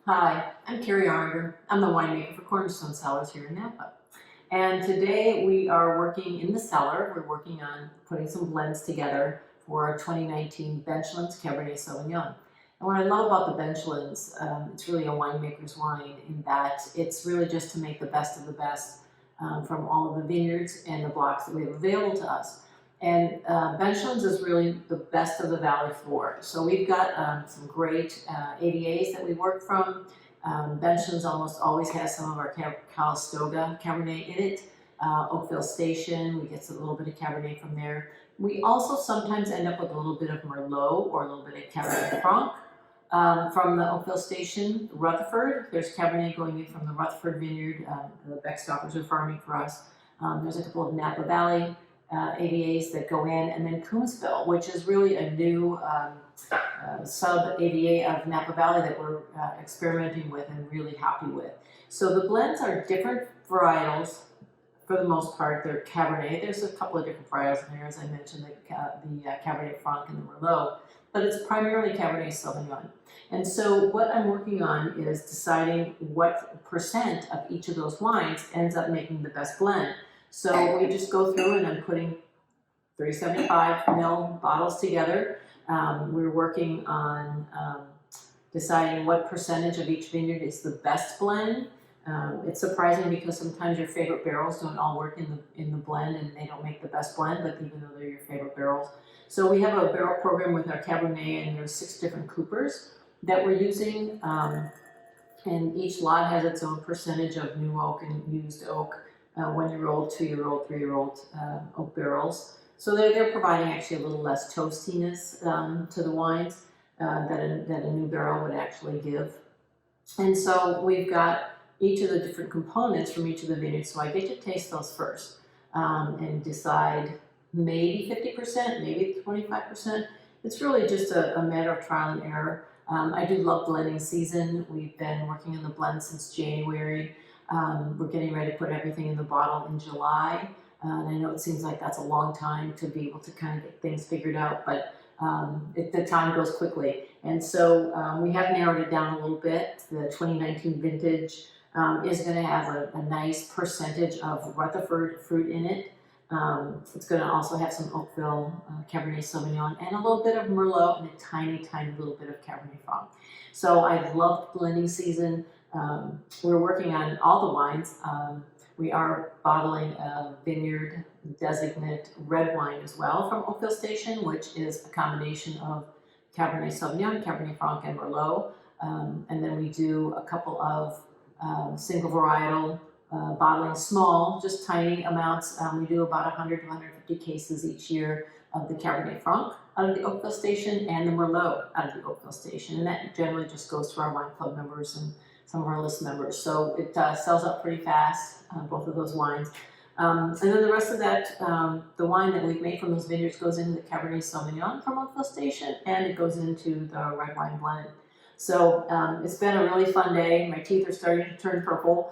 Hi, I'm Kari. I'm the winemaker for Cornerstone Cellars here in Napa. And today we are working in the cellar. We're working on putting some blends together for our 2019 Benchlands Cabernet Sauvignon. And what I love about the Benchlands, it's really a winemaker's wine in that it's really just to make the best of the best from all of the vineyards and the blocks that we have available to us. And Benchlands is really the best of the Valley floor. So we've got some great ADAs that we work from. Benchlands almost always has some of our Calistoga Cabernet in it. Oakville Station, we get a little bit of Cabernet from there. We also sometimes end up with a little bit of Merlot or a little bit of Cabernet Franc from the Oakville Station. Rutherford, there's Cabernet going in from the Rutherford Vineyard. The Beckstoppers are farming for us. There's a couple of Napa Valley ADAs that go in, and then Coombsville, which is really a new sub-ADA of Napa Valley that we're experimenting with and really happy with. So the blends are different varietals for the most part. They're Cabernet. There's a couple of different varietals in there, as I mentioned, the Cabernet Franc and the Merlot, but it's primarily Cabernet Sauvignon. And so what I'm working on is deciding what percent of each of those wines ends up making the best blend. So we just go through and I'm putting 375 ml bottles together. We're working on deciding what percentage of each vineyard is the best blend. It's surprising because sometimes your favorite barrels don't all work in the blend and they don't make the best blend, but even though they're your favorite barrels. So we have a barrel program with our Cabernet, and there's 6 different coopers that we're using. And each lot has its own percentage of new oak and used oak. 1-year-old, 2-year-old, 3-year-old oak barrels. So they're providing actually a little less toastiness to the wines that a new barrel would actually give. And so we've got each of the different components from each of the vineyards. So I get to taste those first and decide maybe 50%, maybe 25%. It's really just a matter of trial and error. I do love blending season. We've been working on the blend since January. We're getting ready to put everything in the bottle in July. And I know it seems like that's a long time to be able to kind of get things figured out, but the time goes quickly. And so we have narrowed it down a little bit. The 2019 vintage is going to have a nice percentage of Rutherford fruit in it. It's going to also have some Oakville Cabernet Sauvignon and a little bit of Merlot and a tiny, tiny little bit of Cabernet Franc. So I loved blending season. We're working on all the wines. We are bottling a vineyard designate red wine as well from Oakville Station, which is a combination of Cabernet Sauvignon, Cabernet Franc, and Merlot. And then we do a couple of single varietal bottling, small, just tiny amounts. We do about 100 to 150 cases each year of the Cabernet Franc out of the Oakville Station and the Merlot out of the Oakville Station. And that generally just goes to our wine club members and some of our list members. So it sells up pretty fast, both of those wines. And then the rest of that, the wine that we've made from those vineyards goes into the Cabernet Sauvignon from Oakville Station, and it goes into the red wine blend. So it's been a really fun day. My teeth are starting to turn purple,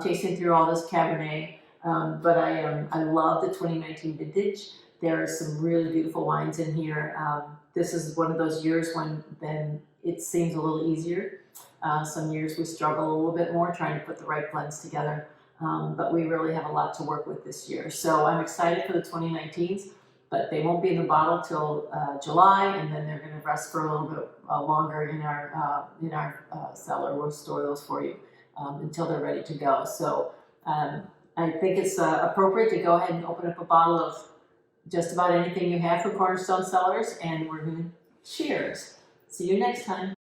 tasting through all this Cabernet. But I love the 2019 vintage. There are some really beautiful wines in here. This is one of those years when then it seems a little easier. Some years we struggle a little bit more trying to put the right blends together, but we really have a lot to work with this year. So I'm excited for the 2019s, but they won't be in the bottle till July, and then they're going to rest for a little bit longer in our cellar. We'll store those for you until they're ready to go. So I think it's appropriate to go ahead and open up a bottle of just about anything you have from Cornerstone Cellars, and we're going to cheers. See you next time.